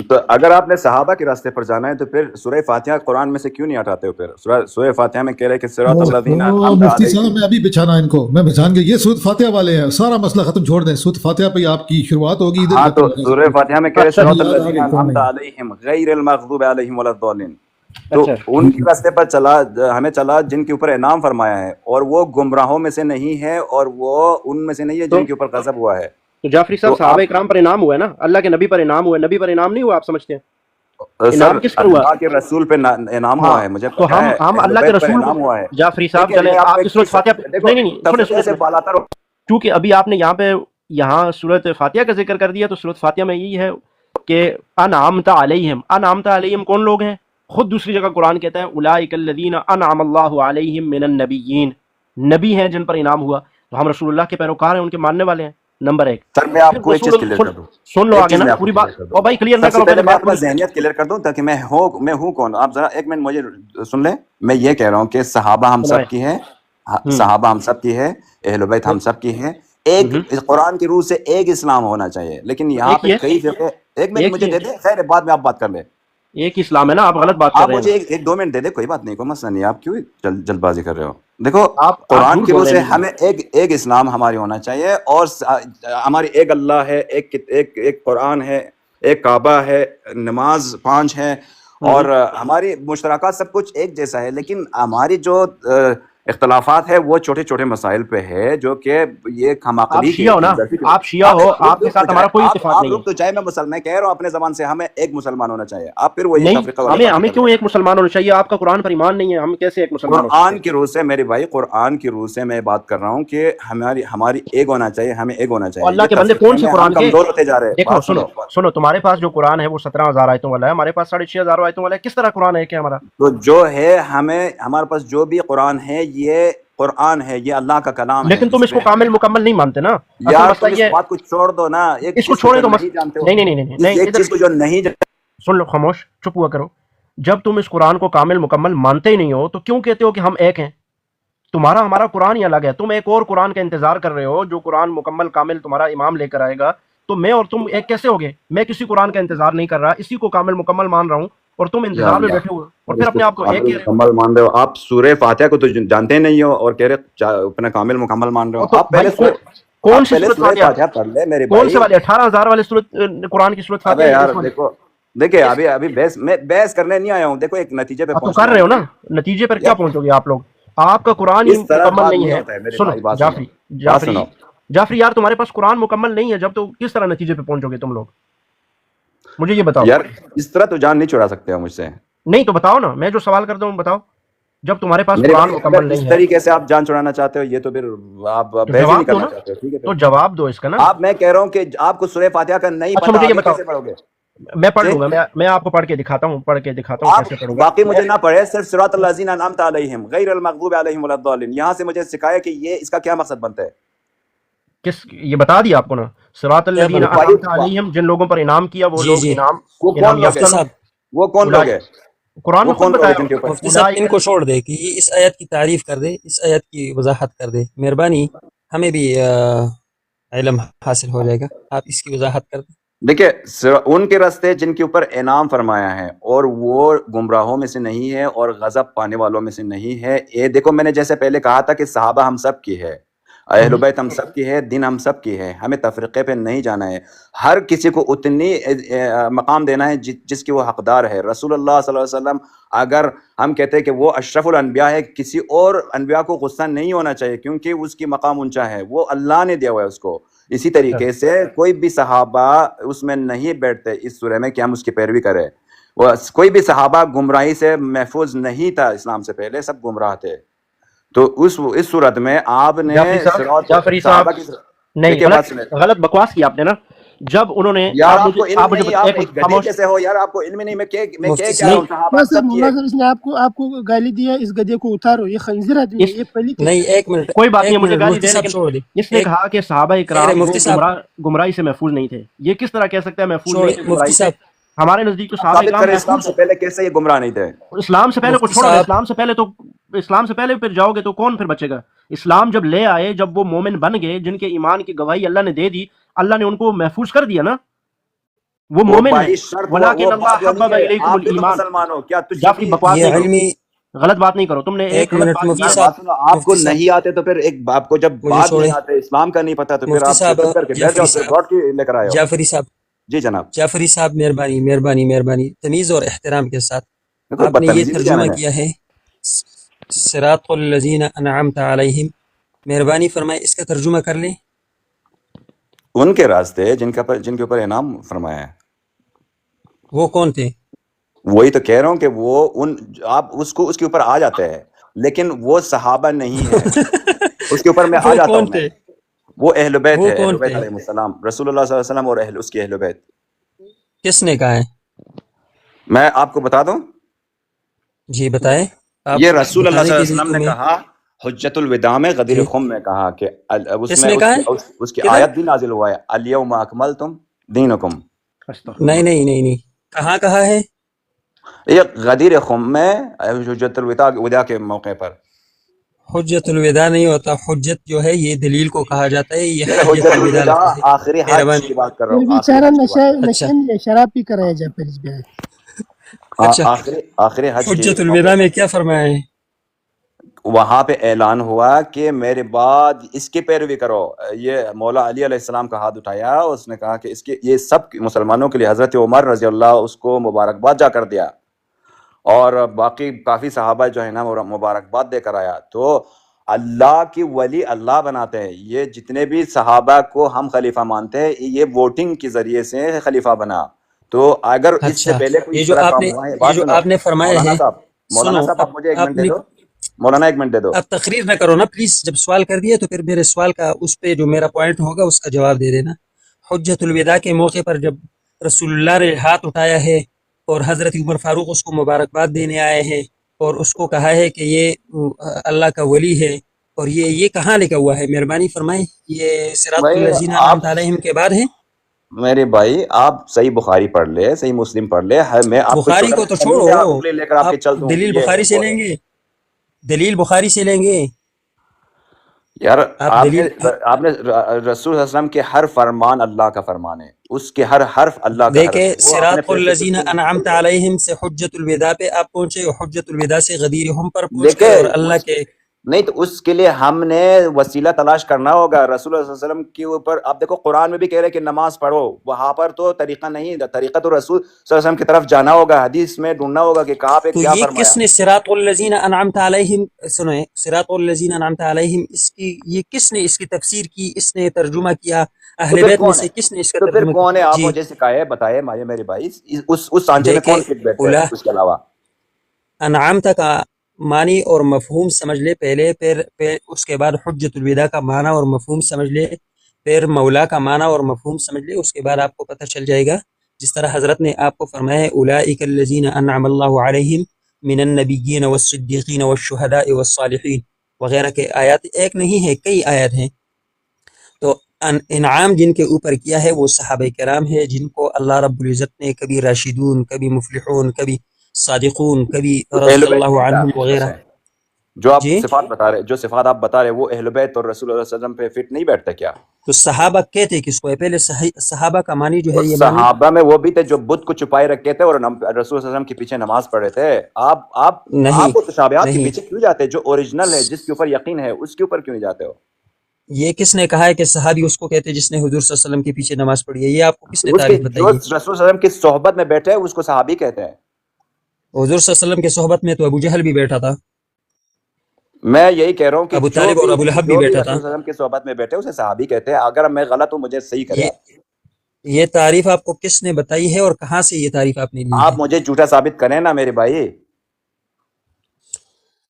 تو اگر آپ نے صحابہ کے راستے پر جانا ہے تو پھر سورہ فاتحہ قرآن میں سے کیوں نہیں ہٹاتے ہو؟ پھر سورہ فاتحہ میں کہہ رہے کہ صراط الذین انعمت مفتی علیہم. صاحب میں ابھی بچھانا ان کو، میں بچھان کے یہ سورۃ فاتحہ والے ہیں، سارا مسئلہ ختم چھوڑ دیں. سورۃ فاتحہ پہ آپ کی شروعات ہوگی ادھر ہاں ختم تو ہوگا. سورہ فاتحہ میں کہہ رہے اچھا صراط یاد الذین آگے کون انعمت ہے؟ علیہم غیر المغضوب علیہم ولا الضالین. تو اچھا ان کے راستے پر چلا، ہمیں چلا جن کے اوپر انعام فرمایا ہے، اور وہ گمراہوں میں سے نہیں ہے، اور وہ ان میں سے نہیں ہے تو جن کے اوپر غضب ہوا ہے. تو جعفری صاحب تو صحابہ آپ اکرام پر انعام ہوا ہے نا، اللہ کے نبی پر انعام ہوا ہے، نبی پر انعام نہیں ہوا؟ آپ سمجھتے ہیں سر انعام کس پر ہوا؟ اللہ کے رسول پہ انعام ہاں، ہوا ہے، مجھے تو پتا ہے ہم اہل اللہ کے بیت پر رسول انعام ہوا ہے. جعفری صاحب دیکھیں چلیں میں آپ آپ کو کی ایک سورۃ چیز فاتحہ دیکھو، نہیں نہیں سنیں تفصیل سے سنیں، بالاتر. چونکہ ابھی آپ نے یہاں سورۃ فاتحہ کا ذکر کر دیا، تو سورۃ فاتحہ میں یہی ہے کہ انعمت علیہم. انعمت علیہم کون لوگ ہیں؟ خود دوسری جگہ قرآن کہتا ہے اولئک الذین انعم اللہ علیہم من النبیین، نبی ہیں جن پر انعام ہوا. تو ہم رسول اللہ کے پیروکار ہیں، ان کے ماننے والے ہیں. نمبر ایک. سر میں آپ پھر کو ایک چیز کلیئر کر دوں، سن لو ایک آگے چیز نا میں آپ کو پوری کلیئر بات. کر دوں. اور بھائی کلیئر نہ سب سے کرو، پہلے پہلے میں بات اپنا پوری. ذہنیت کلیئر کر دوں تاکہ میں ہوں کون. آپ ذرا ایک منٹ مجھے سن لیں. میں یہ کہہ رہا ہوں کہ صحابہ ہم سنائے. سب کی ہے، صحابہ ہم سب کی ہے، اہل بیت ہم سب کی ہے. ایک قرآن کی روح سے ایک اسلام ہونا چاہیے، لیکن یہاں ایک پہ ہی ہے، کئی فرقے. ایک منٹ ایک مجھے ہی دے ہے، دیں، خیر بعد میں آپ بات کر لیں. ایک ہی اسلام ہے نا. آپ غلط بات کر آپ رہے ہیں مجھے نا. ایک 2 منٹ دے دیں، کوئی بات نہیں، کوئی مسئلہ نہیں. آپ کیوں جلد بازی کر رہے ہو؟ دیکھو آپ قرآن جھوٹ کی بول روح رہے سے ہیں. ہمیں ایک اسلام ہماری ہونا چاہیے، اور ہماری ایک اللہ ہے، ایک قرآن ہے، ایک کعبہ ہے، نماز 5 ہے، اور ہماری مشترکات سب کچھ ایک جیسا ہے. لیکن ہماری جو اختلافات ہے وہ چھوٹے چھوٹے مسائل پہ ہے، جو کہ یہ آپ خماقلی کے شیعہ ہو نا، آپ شیعہ ہو، آپ کے ساتھ ہمارا کوئی اتفاق آپ نہیں رک تو جائے. میں کہہ رہا ہوں اپنے زبان سے ہمیں ایک مسلمان ہونا چاہیے. آپ پھر وہی نہیں. تفریقہ والا باتیں ہمیں کر کیوں رہے ہیں. ایک مسلمان ہونا چاہیے؟ آپ کا قرآن پر ایمان نہیں ہے، ہم کیسے ایک مسلمان ہو سکتے قرآن ہیں؟ کی روح سے میرے بھائی، قرآن کی روح سے میں بات کر رہا ہوں کہ ہماری ایک ہونا چاہیے، ہمیں ایک ہونا اور چاہیے. اللہ یہ کے بندے تفریقے کون سے میں ہم قرآن کے؟ کمزور ہوتے جا رہے ہیں. دیکھو بات سنو، تمہارے پاس جو قرآن ہے وہ 17,000 آیتوں والا ہے، ہمارے پاس 6,500 آیتوں والا ہے. کس طرح قرآن ہے کہ ہمارا؟ تو جو ہے ہمارے پاس جو بھی قرآن ہے، یہ قرآن ہے، یہ اللہ کا کلام ہے. لیکن تم اس کو کامل مکمل نہیں مانتے نا. اصل یار مسئلہ تم اس یہ بات کو چھوڑ دو نا. ایک اس کو چیز چھوڑے جو تو نہیں جانتے ہو، نہیں ایک چیز کو جو نہیں سن لو، خاموش چپ ہوا کرو. جب تم اس قرآن کو کامل مکمل مانتے ہی نہیں ہو تو کیوں کہتے ہو کہ ہم ایک ہیں؟ تمہارا ہمارا قرآن ہی الگ ہے. تم ایک اور قرآن کا انتظار کر رہے ہو، جو قرآن مکمل کامل تمہارا امام لے کر آئے گا، تو میں اور تم ایک کیسے ہو گئے؟ میں کسی قرآن کا انتظار نہیں کر رہا، اسی کو کامل مکمل مان رہا ہوں، اور تم انتظار میں بیٹھے ہوئے اور پھر اپنے آپ کو ایک کہہ رہے ہو۔ مکمل مان رہے ہو آپ؟ سورہ فاتحہ کو تو جانتے نہیں ہو اور کہہ رہے اپنا کامل مکمل مان رہے ہو۔ آپ پہلے کون سی سورۃ فاتحہ پڑھ لے میرے بھائی، کون سے والے 18,000 والے سورۃ قرآن کی سورۃ ابے فاتحہ؟ یار دیکھو دیکھیں ابھی بحث کرنے نہیں آیا ہوں، دیکھو ایک نتیجے پہ تو کر رہے ہو نا، نتیجے پر کیا پہنچو گے آپ لوگ؟ آپ کا قرآن ہی مکمل نہیں ہے۔ سنو جعفری یار، تمہارے پاس قرآن مکمل نہیں ہے جب تو کس طرح نتیجے پہ پہنچو گے تم لوگ؟ مجھے یہ بتاؤ یار، اس طرح تو جان نہیں چھڑا سکتے ہو مجھ سے۔ نہیں تو بتاؤ نا، میں جو سوال کرتا ہوں بتاؤ، جب تمہارے پاس قرآن مکمل نہیں ہے۔ اس طریقے سے آپ جان چھڑانا چاہتے ہو، یہ تو پھر آپ بحث ہی نہیں کرنا چاہتے ہو، ٹھیک ہے؟ تو جواب دو اس کا نا۔ آپ، میں کہہ رہا ہوں کہ آپ کو سورہ فاتحہ کا نہیں پتہ، مجھے یہ آگے بتاؤ، کیسے پڑھو گے؟ میں پڑھ لوں گا، میں آپ کو پڑھ کے دکھاتا ہوں کیسے پڑھوں گا۔ باقی مجھے نہ پڑھے، صرف صراط الذین انعمت علیہم غیر المغضوب علیہم ولا الضالین، یہاں سے مجھے سکھایا کہ یہ اس کا کیا مقصد بنتا ہے۔ کس یہ بتا دیا آپ کو نا؟ صراط الذین انعمت علیہم، جن لوگوں پر انعام کیا وہ لوگ انعام۔ وہ کون لوگ ہیں؟ قرآن میں کون بتایا؟ مفتی صاحب ان کو چھوڑ دے کہ یہ اس آیت کی تعریف کر دے، اس آیت کی وضاحت کر دے، مہربانی، ہمیں بھی علم حاصل ہو جائے گا، آپ اس کی وضاحت کر دیں۔ دیکھیں، ان کے راستے جن کے اوپر انعام فرمایا ہے اور وہ گمراہوں میں سے نہیں ہے اور غضب پانے والوں میں سے نہیں ہے۔ یہ دیکھو، میں نے جیسے پہلے کہا تھا کہ صحابہ ہم سب کی ہے، اہل بیت ہم سب کی ہے، دین ہم سب کی ہے، ہمیں تفرقے پہ نہیں جانا ہے، ہر کسی کو اتنی مقام دینا ہے جس کی وہ حقدار ہے۔ رسول اللہ صلی اللہ علیہ وسلم، اگر ہم کہتے ہیں کہ وہ اشرف الانبیاء ہے، کسی اور انبیاء کو غصہ نہیں ہونا چاہیے کیونکہ اس کی مقام اونچا ہے، وہ اللہ نے دیا ہوا ہے اس کو۔ اسی طریقے سے کوئی بھی صحابہ اس میں نہیں بیٹھتے اس سورہ میں کہ ہم اس کی پیروی کریں۔ کوئی بھی صحابہ گمراہی سے محفوظ نہیں تھا، اسلام سے پہلے سب گمراہ تھے۔ تو اس صورت میں آپ نے جعفری صاحب نہیں، غلط بکواس کی آپ نے نا، جب انہوں نے یار آپ کو علم نہیں، آپ ایک گدھے جیسے ہو یار، آپ کو علم نہیں، میں کہہ کیا رہا ہوں، صحابہ سب کی ہے۔ اس نے آپ کو گالی دیا، اس گدھے کو اتارو، یہ خنزیر آدمی ہے، یہ پلیت ہے۔ نہیں، ایک منٹ، کوئی بات نہیں، مجھے گالی دے، لیکن اس نے کہا کہ صحابہ اکرام گمراہی سے محفوظ نہیں تھے۔ یہ کس طرح کہہ سکتا ہے محفوظ نہیں تھے گمراہی سے؟ ہمارے نزدیک تو صحابہ اکرام اسلام سے پہلے کیسے یہ گمراہ نہیں تھے؟ اسلام سے پہلے کچھ چھوڑا، اسلام سے پہلے پھر جاؤ گے تو کون پھر بچے گا؟ اسلام جب لے آئے، جب وہ مومن بن گئے، جن کے ایمان کی گواہی اللہ نے دے دی، اللہ نے ان کو محفوظ کر دیا نا، وہ مومن ہے۔ ولیکن اللہ حبب الیکم الایمان۔ جعفری بکواس نہیں کرو، غلط بات نہیں کرو، تم نے ایک منٹ مفتی صاحب، آپ کو نہیں آتے تو پھر ایک آپ کو جب بات نہیں آتے، اسلام کا نہیں پتا، تو پھر آپ چپ کر کے بیٹھ جاؤ، پھر لوٹ کے لے کر آئے ہو۔ جعفری صاحب، جی جناب، جعفری صاحب، مہربانی مہربانی مہربانی، تمیز اور احترام کے ساتھ آپ نے یہ ترجمہ کیا ہے صراط الذین انعمت علیہم، مہربانی فرمائے اس کا ترجمہ کر لیں۔ ان کے راستے جن کے اوپر انعام فرمایا ہے، وہ کون تھے؟ وہی تو کہہ رہا ہوں کہ وہ آپ اس کے اوپر آ جاتے ہیں، لیکن وہ صحابہ نہیں ہے، اس کے اوپر میں آ جاتا ہوں۔ وہ اہل بیت ہے، اہل بیت علیہ السلام، رسول اللہ صلی اللہ علیہ وسلم اور اس کی اہل بیت۔ کس نے کہا ہے؟ میں آپ کو بتا دوں؟ جی بتائیں۔ یہ رسول اللہ صلی اللہ علیہ وسلم نے کہا، حجت الوداع میں غدیر خم میں کہا کہ اس کی آیت بھی نازل ہوا ہے، الیوم اکملتم دینکم۔ نہیں نہیں نہیں نہیں، کہاں کہا ہے؟ یہ غدیر خم میں حجت الوداع کے موقع پر۔ حجت الوداع نہیں ہوتا، حجت جو ہے یہ دلیل کو کہا جاتا ہے، یہ حجت الوداع آخری حج کی بات کر رہا ہوں۔ بیچارہ نشے میں شراب پی کر آیا جعفر اس پہ۔ اچھا، آخری حج حجت الوداع میں کیا فرمایا ہے؟ وہاں پہ اعلان ہوا کہ میرے بعد اس کی پیروی کرو۔ یہ مولا علی علیہ السلام کا ہاتھ اٹھایا، اس نے کہا کہ یہ سب مسلمانوں کے لیے حضرت عمر رضی اللہ اس کو مبارکباد جا کر دیا، اور باقی کافی صحابہ جو ہے نا مبارکباد دے کر آیا۔ تو اللہ کی ولی اللہ بناتے ہیں، یہ جتنے بھی صحابہ کو ہم خلیفہ مانتے ہیں، یہ ووٹنگ کے ذریعے سے خلیفہ بنا۔ تو اگر اس سے پہلے کوئی یہ جو آپ نے فرمایا ہے، مولانا صاحب آپ مجھے ایک منٹ دے دو، مولانا ایک منٹ دے دو۔ آپ تقریر نہ کرو نا پلیز، جب سوال کر دیا تو پھر میرے سوال کا اس پہ جو میرا پوائنٹ ہوگا اس کا جواب دے دینا۔ حجت الوداع کے موقع پر جب رسول اللہ نے ہاتھ اٹھایا ہے اور حضرت عمر فاروق اس کو مبارکباد دینے آئے ہیں اور اس کو کہا ہے کہ یہ اللہ کا ولی ہے، اور یہ کہاں لکھا ہوا ہے؟ مہربانی فرمائیں، یہ صراط الذین انعمت علیہم کے بعد ہے؟ میرے بھائی آپ صحیح بخاری پڑھ لے، صحیح مسلم پڑھ لے، میں آپ بخاری کو تو چھوڑو، آپ دلیل بخاری سے لیں گے، دلیل بخاری سے لیں گے۔ یار آپ دلیل آپ نے رسول صلی اللہ علیہ وسلم کے ہر فرمان اللہ کا فرمان ہے، اس کے ہر حرف اللہ کا حرف دیکھیں ہے، وہ اپنے صراط پیسے الذین کچھ نہیں انعمت علیہم سے حجت الوداع پہ آپ پہنچے، حجت الوداع سے غدیر ہم پر پہنچ دیکھیں گئے، اور اللہ کے نہیں تو اس کے لیے ہم نے وسیلہ تلاش کرنا ہوگا رسول اللہ صلی اللہ علیہ وسلم کے اوپر. آپ دیکھو قرآن میں بھی کہہ رہے کہ نماز پڑھو، وہاں پر تو طریقہ نہیں، طریقہ تو رسول صلی اللہ علیہ وسلم کی طرف جانا ہوگا، حدیث میں ڈھونڈنا ہوگا کہ کہاں پہ تو کیا یہ فرمایا. کس نے صراط الذین انعمت علیہم، سنیں صراط الذین انعمت علیہم، اس کی یہ کس نے اس کی تفسیر کی، اس نے ترجمہ کیا، تو اہل پھر بیت میں کون ہے؟ سے کس نے اس کا تو پھر ترجمہ کون ہے؟ کیا؟ آپ جی مجھے سکھائے، بتائے میرے بھائی، اس سانچے میں دیکھیں کون فٹ بیٹھتا ہے اس کے علاوہ؟ انعامت کا معنی اور مفہوم سمجھ لے پہلے، پھر اس کے بعد حجت الوداع کا معنی اور مفہوم سمجھ لے، پھر مولا کا معنی اور مفہوم سمجھ لے، اس کے بعد آپ کو پتہ چل جائے گا. جس طرح حضرت نے آپ کو فرمایا ہے اولئک الذین انعم اللہ علیہم من النبیین والصدیقین والشہداء والصالحین وغیرہ کے آیات ایک نہیں ہے، کئی آیات ہیں. تو انعام جن کے اوپر کیا ہے وہ صحابہ کرام ہے، جن کو اللہ رب العزت نے کبھی راشدون، کبھی مفلحون، کبھی صادقون، کبھی اہل رضی بیت اللہ کیا عنہم وغیرہ. ہے؟ جو آپ جی صفات بتا رہے، جو صفات آپ بتا رہے وہ اہل بیت اور رسول اللہ صلی اللہ علیہ وسلم پہ فٹ نہیں بیٹھتا کیا؟ تو صحابہ کہتے کس کو ہے؟ پہلے صحابہ کا معنی جو ہے اور یہ معنی صحابہ میں وہ بھی تھے جو بت کو چھپائے رکھے تھے اور رسول صلی اللہ علیہ وسلم کے پیچھے نماز پڑھے تھے. آپ وہ تشابہات کے نہیں. پیچھے کیوں جاتے؟ جو اوریجنل ہے، جس کے اوپر یقین ہے، اس کے اوپر کیوں نہیں جاتے ہو؟ یہ کس نے کہا ہے کہ صحابی اس کو کہتے ہیں جس نے حضور صلی اللہ علیہ وسلم کے پیچھے نماز پڑھی ہے؟ یہ آپ کو کس نے اس کے تعریف جو بتائی ہے؟ رسول صلی اللہ علیہ وسلم کی صحبت میں بیٹھے اس کو صحابی کہتے ہیں. حضور صلی اللہ علیہ وسلم کے صحبت میں تو ابو جہل بھی بیٹھا تھا، میں یہی کہہ رہا ہوں کہ ابو جو طالب اور ابو لہب بھی بھی بیٹھا رسول تھا. صلی اللہ علیہ وسلم کی صحبت میں بیٹھے اسے صحابی کہتے ہیں. اگر میں غلط ہوں مجھے صحیح کرے آپ. یہ تعریف آپ کو کس نے بتائی ہے اور کہاں سے یہ تعریف آپ نے لی ہے؟ آپ مجھے جھوٹا ثابت کریں نا میرے بھائی.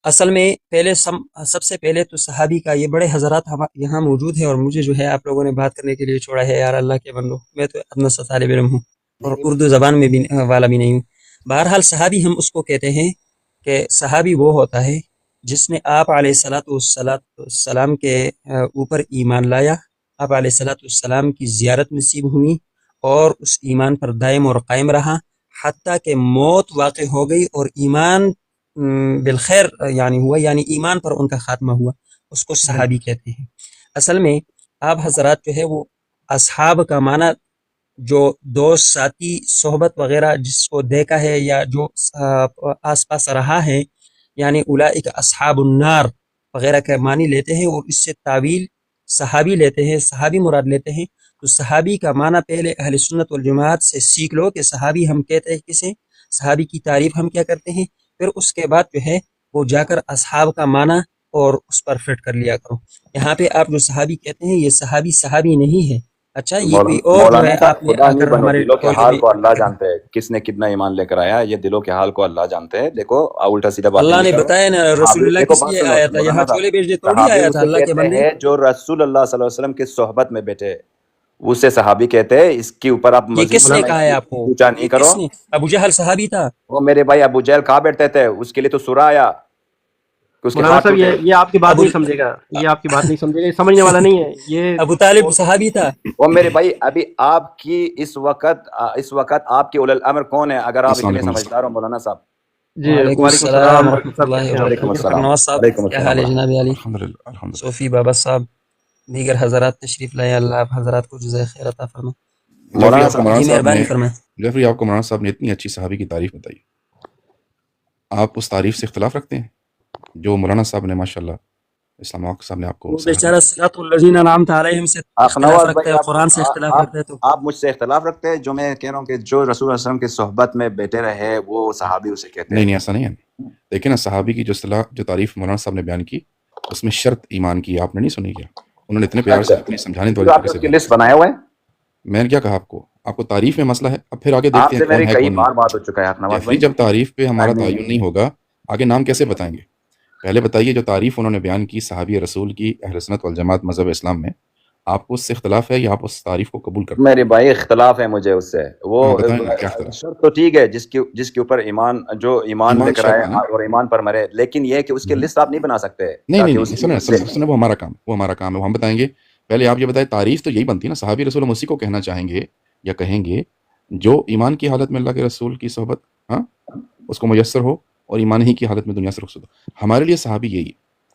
اصل میں پہلے سب سے پہلے تو صحابی کا یہ بڑے حضرات یہاں موجود ہیں، اور مجھے جو ہے آپ لوگوں نے بات کرنے کے لیے چھوڑا ہے. یار اللہ کے بندو، میں تو اپنا سا طالب علم ہوں اور اردو زبان میں بھی والا بھی نہیں ہوں. بہرحال صحابی ہم اس کو کہتے ہیں کہ صحابی وہ ہوتا ہے جس نے آپ علیہ السلام کے اوپر ایمان لایا، آپ علیہ السلام کی زیارت نصیب ہوئی اور اس ایمان پر دائم اور قائم رہا حتیٰ کہ موت واقع ہو گئی اور ایمان بالخیر یعنی ہوا، یعنی ایمان پر ان کا خاتمہ ہوا. اس کو صحابی کہتے ہیں. اصل میں آپ حضرات جو ہے وہ اصحاب کا معنی جو دوست، ساتھی، صحبت وغیرہ جس کو دیکھا ہے یا جو آس پاس رہا ہے، یعنی اولئک اصحاب النار وغیرہ کا معنی لیتے ہیں اور اس سے تعویل صحابی لیتے ہیں، صحابی مراد لیتے ہیں. تو صحابی کا معنی پہلے اہل سنت والجماعت سے سیکھ لو کہ صحابی ہم کہتے ہیں کسے، صحابی کی تعریف ہم کیا کرتے ہیں. پھر اس کے بعد جو ہے وہ جا کر اصحاب کا معنی اور اس پر فٹ کر لیا کرو. یہاں پہ آپ جو صحابی کہتے ہیں یہ صحابی نہیں ہے. اچھا یہ کوئی اور جو ہے مولانا صاحب آپ نے خدا آ نہیں کر بنو، ہمارے دلوں کے ٹوئلے حال میں کو اللہ جانتے ہے کس نے کتنا ایمان لے کر آیا. یہ دلوں کے حال کو اللہ جانتے ہیں. دیکھو الٹا سیدھا باتیں اللہ نہیں نے کرو. بتایا نا رسول صحابی اللہ دیکھو کس بات لیے سنو آیا تھا، یہاں مولانا صاحب، چولے بیچ دے توڑی صحابی آیا تھا اسے اللہ کے کہتے بندے. ہیں جو رسول اللہ صلی اللہ علیہ وسلم کی صحبت میں بیٹھے اسے صحابی کہتے ہیں. اس کے اوپر آپ یہ مزید کس نے کہا ہے آپ کو؟ اونچا نہیں یہ کرو. کس نے؟ ابو جہل صحابی تھا؟ وہ میرے بھائی ابو جہل کہاں بیٹھتے تھے؟ اس کے لیے تو سورہ آیا کہ اس کے مولانا ہاتھ صاحب ٹوٹے. یہ آپ کی بات ابو نہیں سمجھے گا، یہ آپ کی بات نہیں سمجھے گا، یہ سمجھنے والا نہیں ہے یہ. ابو طالب صحابی تھا. وہ میرے بھائی ابھی آپ کی اس وقت آپ کے اولل الامر کون ہے اگر آپ اتنے سمجھدار ہو مولانا صاحب؟ جی وعلیکم وعلیکم السلام السلام ورحمۃ صاحب، اللہ کیسے ہیں آپ؟ وعلیکم وبرکاتہ. السلام. نواز صاحب وعلیکم کیا حال ہے السلام. جناب علی؟ الحمدللہ صوفی بابا صاحب، دیگر حضرات تشریف لائے. اللہ آپ حضرات کو جزائے خیر عطا فرمائے. مولانا جعفری صاحب جی مہربانی فرمائیں. جعفری آپ کو مولانا صاحب نے اتنی اچھی صحابی کی تعریف بتائی، آپ اس تعریف سے اختلاف رکھتے ہیں جو مولانا صاحب نے ماشاءاللہ اسلام آباد صاحب نے آپ کو وہ بیچارہ صراط الذین انعمت علیہم سے اختلاف نواز رکھتا بھائی ہے، قرآن سے اختلاف رکھتا ہے. تو آپ مجھ سے اختلاف رکھتے ہیں. جو میں کہہ رہا ہوں کہ جو رسول اللہ صلی اللہ علیہ وسلم کی صحبت میں بیٹھے رہے وہ صحابی اسے کہتے ہیں. نہیں ایسا نہیں ہے. دیکھیں نا صحابی کی جو تعریف مولانا صاحب نے بیان کی اس میں شرط ایمان کی آپ نے نہیں سنی کیا؟ انہوں نے اتنے پیار سے اتنی سمجھانے آپ نے اس کی لسٹ بنائے ہوئے ہیں. میں نے کیا کہا آپ کو تعریف میں مسئلہ ہے. اب پھر آگے آپ دیکھتے سے ہیں کون میری ہے کئی کون بار نہیں. بات ہو چکا ہے نواز جعفری بھائی. جب تعریف پہ ہمارا تعین نہیں ہوگا آگے نام کیسے بتائیں گے؟ پہلے بتائیے جو تعریف انہوں نے بیان کی صحابی رسول کی اہل سنت والجماعت مذہب اسلام میں، آپ کو اس سے اختلاف ہے یا آپ اس تعریف کو قبول کرتے ہیں؟ میرے بھائی اختلاف ہے مجھے اس سے. وہ بتائیں نا کیا اختلاف؟ شرط تو ٹھیک ہے جس کے اوپر ایمان لے کر آئے اور ایمان پر مرے، لیکن یہ کہ اس کی لسٹ آپ نہیں بنا سکتے. نہیں سنیں وہ ہمارا کام ہے وہ ہم بتائیں گے. پہلے آپ یہ بتائیں تعریف تو یہی بنتی ہے نا صحابی رسول، ہم اسی کو کہنا چاہیں گے یا کہیں گے جو ایمان کی حالت میں اللہ کے رسول کی صحبت اس کو میسر ہو اور ایمان ہی کی حالت میں دنیا سے رخصت ہو. ہمارے لیے صحابی یہی ہے.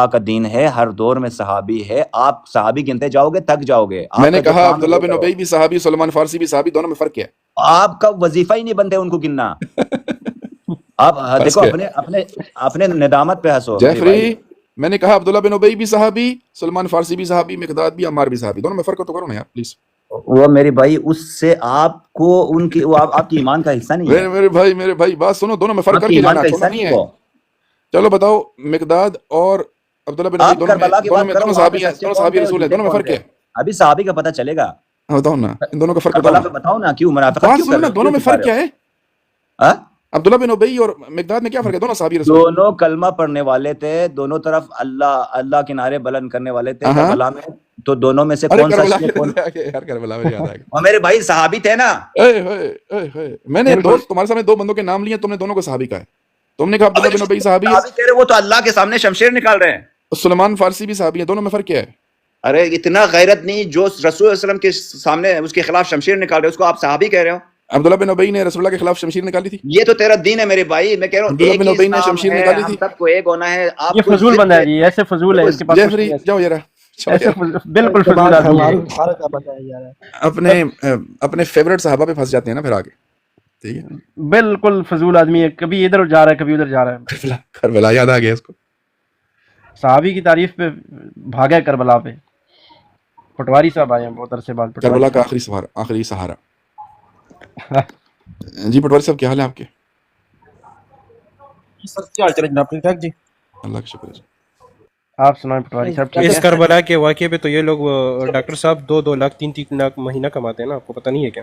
اللہ کا دین ہے، ہر دور میں صحابی ہے، آپ صحابی گنتے جاؤ گے تک جاؤ گے. میں نے کہا عبداللہ بن ابی بھی صحابی، سلمان فارسی بھی صحابی، دونوں میں فرق کیا ہے؟ آپ کا وظیفہ ہی نہیں بنتے ان کو گننا. آپ دیکھو اپنے ندامت پہ ہنسو. جعفری میں نے کہا عبداللہ بن ابی بھی صحابی، سلمان فارسی بھی صحابی، مقداد بھی، عمار بھی صحابی، دونوں میں فرق تو کرو نا یار پلیز. وہ میرے بھائی اس سے آپ کو ان کی آپ کی ایمان کا حصہ نہیں ہے. میرے بھائی بات سنو، دونوں میں فرق آپ کر کی کے ایمان جانا کا حصہ چھوڑنا نہیں نہیں ہے ہے. وہ. چلو بتاؤ، مقداد اور عبداللہ بن ابی آپ کربلا کی بات کرو، دونوں صحابی ہیں، دونوں صحابی رسول ہیں، دونوں میں فرق ہے. ابھی صحابی کا پتہ چلے گا. بتاؤ نا ان دونوں کا فرق بتاؤ کربلا نا. پہ بتاؤ نا کیوں منافقت بات کیوں سنو کر نا رہے ہو, دونوں کیوں میں چھپا فرق رہے کیا ہو؟ ہے؟ ہاں؟ عبداللہ بن ابی اور مقداد میں کیا فرق ہے؟ دونوں صحابی رسول. دونوں کلمہ پڑھنے والے تھے, دونوں طرف اللہ کے نعرے بلند کرنے والے تھے. ہاں کربلا میں تو دونوں میں سے ارے کون کربلا سچ ہے کون؟ یار کربلا میں یاد آ گیا. اور میرے بھائی صحابی تھے نا. میں نے دو تمہارے سامنے دو بندوں کے نام لیے, تم نے دونوں کو صحابی کہا ہے. تم نے کہا عبداللہ بن ابی صحابی ہے, صحابی کہہ رہے وہ تو اللہ کے سامنے شمشیر نکال رہے ہیں. سلیمان فارسی بھی صحابی ہے. دونوں میں فرق کیا ہے؟ ارے اتنا غیرت نہیں, جو رسول صلی اللہ علیہ وسلم کے سامنے اس کے خلاف شمشیر نکال رہے ہیں, اس کو آپ صحابی کہہ رہے ہو. عبداللہ بن ابی نے رسول اللہ کے خلاف شمشیر نکالی تھی. یہ تو تیرا دین ہے میرے بھائی. میں کہہ رہا ہوں عبداللہ ایک بن ہی ابی نے اسلام شمشیر ہے, نکالی ہم تھی. سب کو ایک ہونا ہے. آپ یہ کو فضول ضد بندہ ہے ہے. جی, ایسے فضول ہے, اس کے پاس کچھ جیفری نہیں ہے. جاؤ یار ایسے بالکل فضول آدمی ہے. اپنے فیورٹ صحابہ پہ پھنس جاتے ہیں نا پھر آگے. ٹھیک ہے, بالکل فضول آدمی ہے, کبھی ادھر جا رہا ہے کبھی ادھر جا رہا ہے. کربلا یاد آ گیا اس کو. صحابی کی تعریف پہ بھاگا کربلا پہ. پٹواری صاحب آئے ہیں بہت عرصے بعد. کربلا کا آخری سہارا. جی پٹواری صاحب کیا حال ہے آپ کے؟ سر کیا حال چل جناب, ٹھیک ٹھاک جی, اللہ کا شکر ہے. آپ سنائیں پٹواری صاحب. اس کربلا کے واقعے پہ تو یہ لوگ ڈاکٹر صاحب 2 لاکھ 3 لاکھ مہینہ کماتے ہیں نا, آپ کو پتہ نہیں ہے کیا؟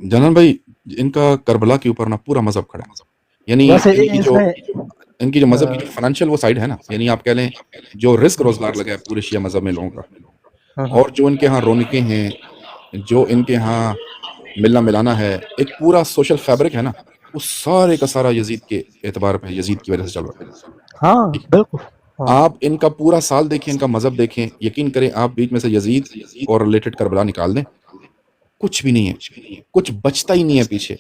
جنان بھائی ان کا کربلا کے اوپر نا پورا مذہب کھڑا ہے. یعنی ان کی جو مذہب کی فائنینشیل وہ سائڈ ہے نا, یعنی آپ کہہ لیں جو رزق روزگار لگا ہے پورے شیعہ مذہب میں لوگوں کا, اور جو ان کے ہاں رونقیں ہیں, جو ان کے ہاں ملنا ملانا ہے, ایک پورا سوشل فیبرک ہے نا, وہ سارے کا سارا یزید کے اعتبار پہ, یزید کی وجہ سے چل رہا ہے. ہاں بالکل. آپ ان کا پورا سال دیکھیں, ان کا مذہب دیکھیں, یقین کریں آپ بیچ میں سے یزید اور ریلیٹڈ کربلا نکال دیں, کچھ بھی نہیں ہے, کچھ بچتا ہی نہیں ہے پیچھے.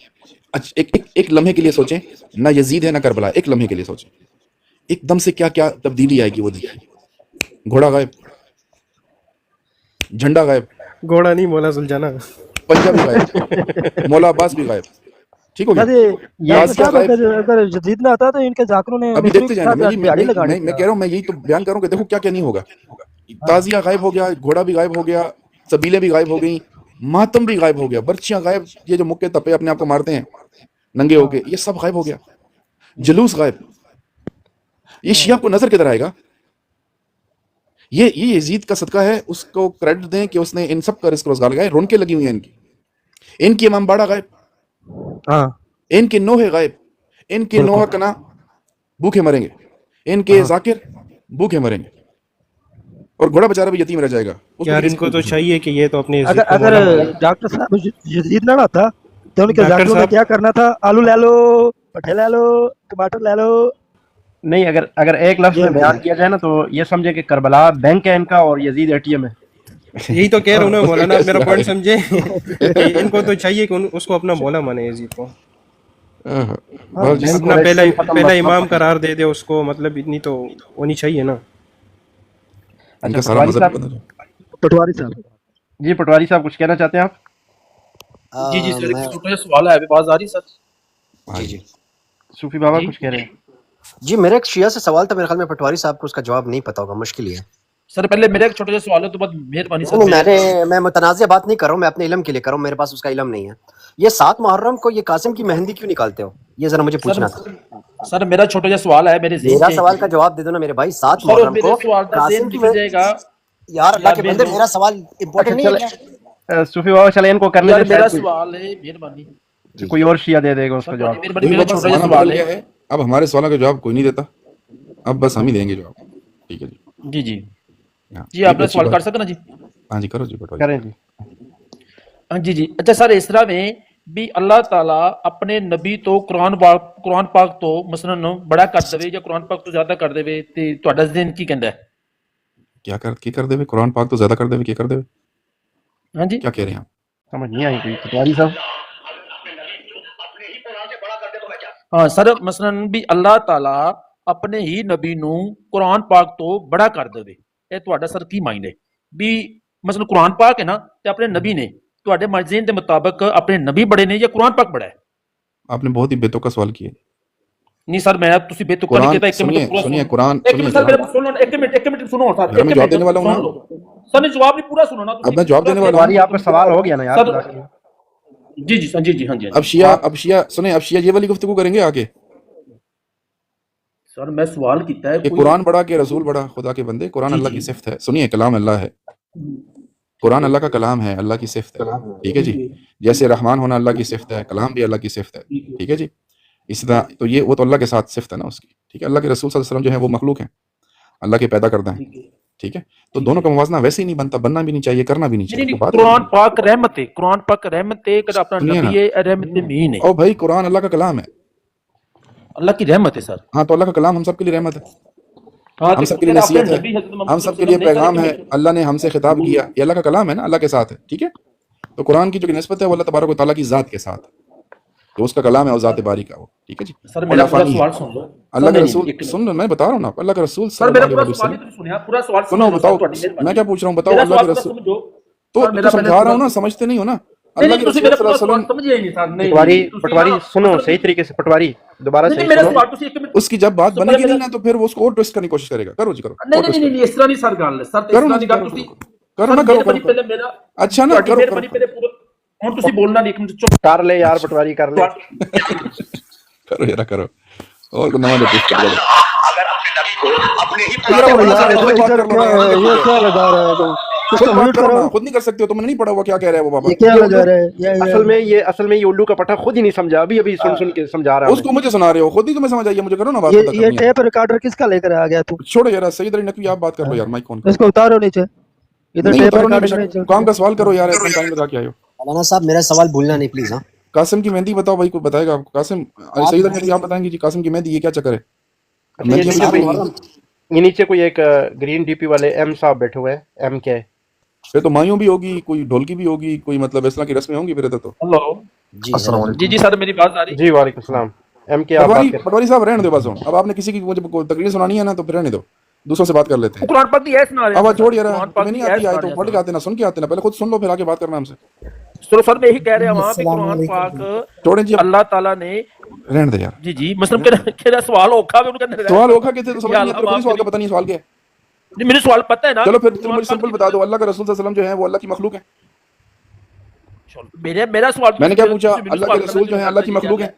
ایک لمحے کے لیے سوچیں, نہ یزید ہے نہ کربلا, ایک لمحے کے لیے سوچیں, ایک دم سے کیا کیا تبدیلی آئے گی وہ دیکھیں. گھوڑا غائب, جھنڈا غائب, گھوڑا نہیں مولا زلجانہ, پنجہ بھی غائب, مولا عباس بھی غائب. ٹھیک ہو گیا. اگر جدید نہ آتا تو ان کے ذاکروں نے ابھی دیکھتے جائیں, میں کہہ رہا ہوں, میں یہی تو بیان کر رہا ہوں کہ دیکھو کیا کیا نہیں ہوگا. تازیہ غائب ہو گیا, گھوڑا بھی غائب ہو گیا, سبیلیں بھی غائب ہو گئیں, ماتم بھی غائب ہو گیا, برچیاں غائب, یہ جو مکے تپے اپنے آپ کو مارتے ہیں ننگے ہو کے, یہ سب غائب ہو گیا. جلوس غائب. یہ شیعہ کو نظر کدھر آئے گا؟ یہ یزید کا صدقہ ہے, اس کو کریڈٹ دیں کہ اس نے ان سب کا رزق روزگار لگایا. رونقیں لگی ہوئی ہیں ان کی امام باڑہ غائب, ان کے نوحے غائب, ان کے نوحہ کنا بھوکے مریں گے, ان کے ذاکر بھوکے مریں گے, اور گھوڑا بیچارہ بھی یتیم رہ جائے گا. یار ان کو تو چاہیے کہ یہ تو اپنے اگر ڈاکٹر صاحب جدید نہ آتا تو ان کے ذاکروں نے کیا کرنا تھا؟ آلو لے لو, پٹھے لے لو, ٹماٹر لے لو. نہیں, اگر ایک لفظ میں بیان کیا جائے نا تو یہ سمجھے کہ کربلا بینک ہے ان کا اور یزید اے ٹی ایم ہے. یہی تو کہہ رہا ہوں نا مولانا, میرا پوائنٹ سمجھے. ان کو تو چاہیے کہ اس کو اپنا مولا مانے یزید کو, اپنا پہلا امام قرار دے دے اس کو, مطلب اتنی تو ہونی چاہیے نا. پٹواری صاحب, جی پٹواری صاحب کچھ کہنا چاہتے ہیں آپ؟ جی جی سر, ایک چھوٹا سا سوال ہے, ابھی آواز آ رہی سر؟ جی جی صوفی بابا کچھ کہہ رہے ہیں. جی میرا ایک شیعہ سے سوال تھا, میرے خیال میں پٹواری صاحب کو اس کا جواب نہیں پتا ہوگا, مشکل ہی ہے. سر پہلے میرا ایک چھوٹا سا سوال ہے, تو بہت مہربانی سر. میں متنازع بات نہیں کر رہا ہوں, میں اپنے علم کے لیے کر رہا ہوں, میرے پاس اس کا علم نہیں ہے. یہ 7 محرم کو یہ قاسم کی مہندی کیوں نکالتے ہو, یہ ذرا مجھے پوچھنا تھا. سر میرا چھوٹا سا سوال ہے, میرا سوال کا جواب دے دو نا میرے بھائی. 7 محرم کو قاسم کی جائے گا. یار اللہ کے بندے, میرا سوال امپورٹنٹ نہیں ہے کیا؟ صوفی بابا چلے ان کو کرنے دیں, میرا سوال ہے, مہربانی کوئی اور شیعہ دے دے گا اس کا جواب. میرا چھوٹا سا سوال ہے. اب ہمارے سوالوں کا جواب کوئی نہیں دیتا, اب بس ہم ہی دیں گے جواب. ٹھیک ہے جی جی جی, آپ نے سوال کر سکتے نا جی. ہاں جی کرو جی, کریں جی. ہاں جی جی. اچھا سر, اس طرح میں بھی اللہ تعالیٰ اپنے نبی تو قرآن پاک تو مثلاً بڑا کر دے یا قرآن پاک تو زیادہ کر دے, تے تہاڈا ذہن کی کہندا ہے؟ کیا کر دے, قرآن پاک تو زیادہ کر دے, کیا کر دے. ہاں جی, کیا کہہ رہے ہیں آپ؟ سمجھ نہیں آئی کوئی پٹواری صاحب. ہاں سر, مثلاً بھی اللہ تعالیٰ اپنے ہی نبی نو قرآن پاک تو بڑا کر دے, اے تہاڈا سر کی مائنڈ ہے بھی مثلا قرآن پاک ہے نا, تے اپنے نبی نے تہاڈے ذہن دے مطابق اپنے نبی بڑے نے یا قرآن پاک بڑا ہے؟ آپ نے بہت ہی بے توقع سوال کیا. نہیں سر, میں تسی بے توقع نہیں کہتا. سنیے قرآن, ایک منٹ سنو سر, میں جواب دینے والا ہوں. سر نے جواب نہیں پورا سنو نا. اب میں جواب دینے والا ہوں. آپ کا سوال ہو گیا نا یار. جی جی جی جی, ہاں جی. اب شیعہ سنیں, اب شیعہ یہ والی گفتگو کریں گے آگے. سر میں سوال کیتا ہے کہ قرآن بڑا کہ رسول بڑا, خدا کے بندے, قرآن اللہ کی صفت ہے. سنیے کلام اللہ ہے, قرآن اللہ کا کلام ہے، اللہ کی صفت ہے، ٹھیک ہے جی، جیسے رحمان ہونا اللہ کی صفت ہے، کلام بھی اللہ کی صفت ہے، ٹھیک ہے جی، اس طرح تو یہ وہ تو اللہ کے ساتھ صفت ہے نا اس کی، ٹھیک ہے، اللہ کے رسول صلی اللہ علیہ وسلم جو ہے وہ مخلوق ہیں، اللہ کے پیدا کردہ ہیں، ٹھیک ہے، تو دونوں کا موازنہ ویسے ہی نہیں بنتا، بننا بھی نہیں چاہیے، کرنا بھی نہیں چاہیے، تو بات قرآن پاک رحمت ہے، قرآن پاک رحمت ہے، کہ اپنا سنیے نا، نبی ہے، رحمت مین ہے، او بھائی قرآن اللہ کا کلام ہے، اللہ کی رحمت ہے سر۔ ہاں تو اللہ کا کلام ہم سب کے لیے رحمت ہے، ہاں ہم تو سب کے لیے پھر اپنے نصیحت ہے، نبی حضرت محمد ہم صلی سب کے اللہ لیے علیہ وسلم پیغام نے ہے، اللہ نے ہم سے خطاب کیا، یہ اللہ کا کلام ہے نا، اللہ کے ساتھ ہے، ٹھیک ہے، تو قرآن کی جو نسبت ہے وہ اللہ تبارک و تعالیٰ کی ذات کے ساتھ ہے، تو اس کا کلام ہے اور ذات باری کا وہ، ٹھیک ہے جی، سر اور میرا پورا لافانی ہے، سوال سن لو اللہ کا نہیں رسول ایک سن لو، میں بتا رہا ہوں نا، اللہ کا رسول سر صلی میرا اللہ پورا علیہ سوال ہی وسلم، تو سنیا، پورا سوال سنو سمجھ لو بتاؤ، سر، تھوڑی میں مہربانی کیا پوچھ رہا ہوں، بتاؤ میرا اللہ سوال کے پورا رسول، سمجھو تو سر، میرا سمجھا رہا ہوں نا، سمجھتے نہیں ہو نا، نہیں اللہ نہیں کے تسی رسول میرا صلی پورا اللہ علیہ سوال وسلم، سمجھے ہی نہیں سر، نہیں پٹواری تسی پٹواری نا سنو اصل صحیح طریقے سے، پٹواری دوبارہ نہیں صحیح میرا سنو، سوال تسی ایک منٹ اس کی جب بات سر بنے پہلے گی نہیں میرا نا تو پھر وہ اس کو اور ٹویسٹ کرنے کی کوشش کرے گا، کرو جی کرو، نہیں اور نہیں ٹویسٹ نہیں کرو، نہیں اس طرح نہیں سر گل ہے سر، اس کرو نا طرح جی، نہیں گل کرو تسی کرو سر نا، کرو مہربانی کرو پہلے کرو، میرا اچھا نا، تہاڈی کرو کرو مہربانی پہلے پورا ہن تسی بولنا نہیں، ایک منٹ چپ کر لے یار اچھا پٹواری کر لے، کرو یار کرو، اور کوئی نواں جو ٹویسٹ کر دو، یار اور مولانا یار صاحب خود بات ادھر کر لو کیا نا، یار نہیں ہے، کرتے یہ کیا، کیا لگا رہا ہے تم؟ اس خود کو بات میوٹ کرو کرو، نا، خود نہیں کر سکتے ہو، تم نے نہیں پڑھا ہوا کیا کہہ رہے ہیں وہ بابا، یہ کیا یہ لگا اردو رہا ہے یہ اصل میں یہ الو کا پٹھا خود ہی نہیں سمجھا، ابھی ابھی سن کے سمجھا رہا ہوں اس کو مجھے سنا رہے ہو، خود ہی تمہیں سمجھ آئیے، مجھے کرو نا بات پتہ یہ کرنی ہے، ٹیپ ریکارڈر کس کا لے کر آ گیا تو؟ چھوڑو یار، سید علی نقوی آپ بات کر لو یار، مائک آن اس کرو، کو اتارو نیچے، ادھر نہیں ٹیپ اتارو نہیں، بے ریکارڈر نہیں شک کام کا سوال کرو یار، اتنا ٹائم لگا کے آئے ہو، مولانا صاحب میرا سوال بھولنا نہیں پلیز، ہاں قاسم کی مہندی بتاؤ بھائی، کوئی بتائے گا آپ کو، قاسم آپ سید علی نقوی آپ بتائیں گے جی، قاسم کی مہندی یہ کیا چکر ہے، اچھا مہندیاں بھی چلتی رہی ہیں، یہ نیچے کوئی ایک گرین ڈی پی والے ایم صاحب بیٹھے ہوئے ہیں، ایم کے پھر تو مایوں بھی ہوگی، کوئی ڈھولکی بھی ہوگی، کوئی مطلب اس طرح کی رسمیں ہوں گی پھر ادھر تو، ہلو جی السلام ہیلو جی علیکم۔ جی سر میری بات آ رہی جی وعلیکم السلام، ایم کے آپ بات کریں، پٹواری صاحب رہنے دو بس، اب آپ نے کسی کی مجھے کوئی تقریر سنانی ہے نا تو پھر رہنے دو، دوسروں سے بات کر لیتے وہ ہیں، قرآن پاک کی ہے سنا رہے ہیں اب سر، چھوڑ یار، قرآن پاک تمہیں نہیں کی ہے آتی آئے سنا تو رہے پڑھ ہیں کے آتے نا، سن کے آتے نا، پہلے خود سن لو پھر آگے بات کرنا ہم سے، سر سر میں یہی کہہ رہا ہوں وہاں پہ السلام قرآن علیکم پاک چھوڑیں جی، اب اللہ تعالیٰ نے رہنے دے یار، جی جی مثلا میرا سوال اوکھا میں انہوں نے سوال اوکھا کہتے تو سمجھ یا نہیں آتا، اللہ خود ہی معاف سوال کا کری پتہ نہیں سوال کیا ہے، نہیں مجھے سوال پتہ ہے نا چلو کہ پھر قرآن مجھے پاک سمپل کی بتا دو، اللہ کا رسول صلی اللہ علیہ وسلم جو ہے وہ اللہ کی مخلوق ہے، میرا سوال میں نے کیا پوچھا، مجھے اللہ سوال کے کرنا رسول جو ہیں اللہ کی مخلوق ہے،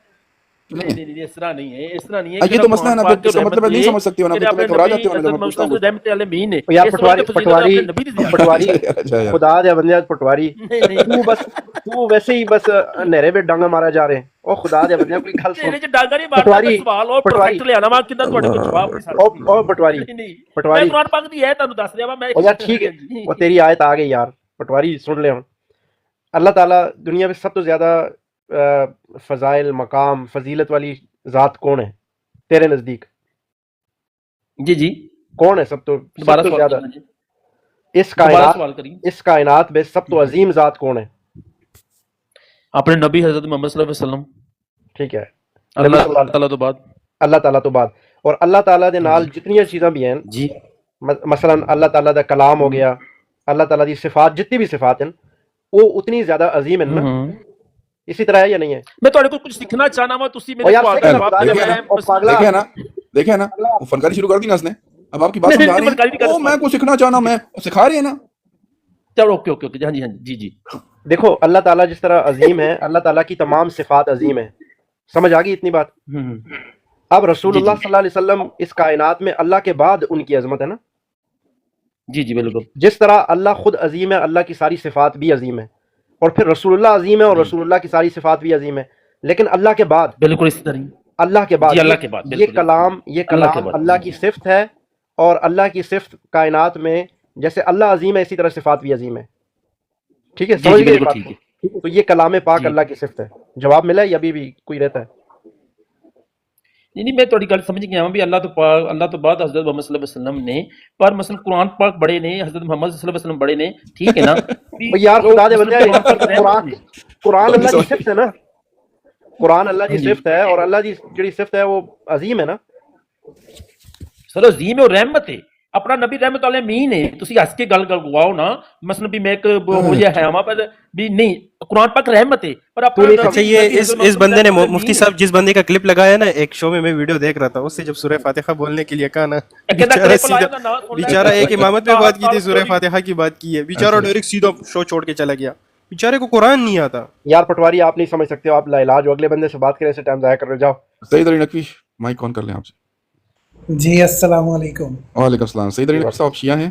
نہیں نہیں نہیں اس طرح نہیں ہے، اس طرح نہیں ہے یہ کہ تو مسئلہ ہے نا، قرآن پاک پھر اس کا مطلب ہے نہیں رحمت سمجھ سکتے ہو نا، کہ پھر اپنے تمہیں گھبرا نبی جاتے ہو نا جب میں حضرت پوچھتا ہوں محمد رحمت عالمین ہے یار اس وقت فضیلت پٹواری اپنے نبی دی پٹواری اچھا یار، خدا دے بندے پٹواری نہیں نہیں تو ویسے ہی بس نیرے پہ ڈانگا مارا جا رہے ہیں، او خدا دے بندے کوئی گل سن، تیرے چ ڈانگا نہیں مارتا میں پٹواری سوال اور پٹواری پرفیکٹ لے آنا وا کدھر تواڈے کول جواب نہیں سکتا او پٹواری نہیں نہیں میں پٹواری قرآن پاک دی ہے تانوں دس رہا وا میں او یار ٹھیک ہے، وہ تیری آیت آ گئی یار، پٹواری سن لے ہوں، اللہ تعالیٰ دنیا میں سب تو زیادہ فضائل مقام فضیلت والی ذات کون ہے تیرے نزدیک؟ جی جی کون ہے سب دوبارہ تو سوال زیادہ کرنا جی اس دوبارہ کائنات سوال کریے اس کائنات میں سب تو عظیم ذات کون ہے؟ اپنے نبی حضرت محمد صلی اللہ علیہ وسلم ٹھیک ہے، نبی اللہ صلی اللہ تعالیٰ تو بعد اللہ تعالیٰ تو بعد، اور اللہ تعالیٰ دے نال جتنی چیزاں بھی ہیں، جی مثلا اللہ تعالیٰ دا کلام ہو گیا، اللہ تعالیٰ دی صفات جتنی بھی صفات ہیں وہ اتنی زیادہ عظیم ہیں نا، اسی طرح ہے یا نہیں ہے؟ میں تھوڑے کو کچھ سیکھنا چاہنا وا تسی او میرے یار سوال سیکھ کا نا جواب خدا دے دے دیکھے نا، او پاگلا، دیکھے نا، دیکھے نا، وہ فنکاری شروع کر دی نا اس نے، اب آپ کی بات نہیں سمجھا نہیں رہے فنکاری نہیں ہیں، کر او میں کو سیکھنا چاہنا، میں سکھا رہے ہیں نا، چلو اوکے اوکے اوکے ہاں جی جی جی دیکھو اللہ تعالیٰ جس طرح عظیم ہے، اللہ تعالیٰ کی تمام صفات عظیم ہیں، سمجھ آ گئی اتنی بات؟ اب رسول جی اللہ جی صلی اللہ علیہ وسلم اس کائنات میں اللہ کے بعد ان کی عظمت ہے نا، جی جی بالکل جس طرح اللہ خود عظیم ہے، اللہ کی ساری صفات بھی عظیم ہے، اور پھر رسول اللہ عظیم ہے اور جی رسول اللہ کی ساری صفات بھی عظیم ہے، لیکن اللہ کے بعد بالکل اسی طرح اللہ کے بعد جی اللہ کے بعد یہ بالکل کلام اللہ کے بعد اللہ کی صفت ہے، اور اللہ کی صفت کائنات میں جیسے اللہ عظیم ہے اسی طرح صفات بھی عظیم ہے، ٹھیک ہے، جی سمجھ جی گئے بالکل بات ٹھیک ہے کو؟ تو یہ کلام پاک جی اللہ کی صفت ہے، جواب ملا ہے یا ابھی بھی کوئی رہتا ہے؟ نہیں میں تھوڑی گل سمجھ گیا ہوں بھی اللہ تو بعد حضرت محمد صلی اللہ علیہ وسلم نے، پر مثلا قرآن پاک بڑے نے، حضرت محمد صلی اللہ علیہ وسلم بڑے نے، ٹھیک ہے نا بھئی یار خدا دے بندے، قرآن پاک رحمت ہے۔ قرآن اللہ کی صفت ہے نا، قرآن اللہ کی ہاں جی صفت ہے، اور اللہ کی جڑی صفت ہے وہ عظیم ہے نا، سر عظیم ہے اور رحمت ہے، اپنا نبی رحمت علیہ مین ہے، تسی ہس کے گل گواؤ نا، مثلا بھی میں ایک ہو جائے ہے ہمارا پر بھی نہیں، قرآن پاک رحمت ہے پر اپنا اچھا یہ اس بندے نے مفتی صاحب جس بندے کا کلپ لگایا نا ایک شو میں ویڈیو دیکھ رہا تھا، اس سے جب سورہ فاتحہ بولنے کے لیے کہا نا، بیچارہ ایک امامت میں بات کی تھی، سورہ فاتحہ کی بات کی ہے، بیچارہ ڈائریکٹ سیدھا شو چھوڑ کے چلا گیا، بیچارے کو قرآن نہیں آتا۔ یار پٹواری آپ نہیں سمجھ سکتے ہو، آپ لا علاج ہو، اگلے بندے سے بات کرنے سے ٹائم ضائع کر رہے ہو، جاؤ۔ سید علی نقوی مائک آن کر لیں آپ سے۔ جی السلام علیکم۔ وعلیکم السلام۔ سید علی نقوی صاحب شیعہ ہیں؟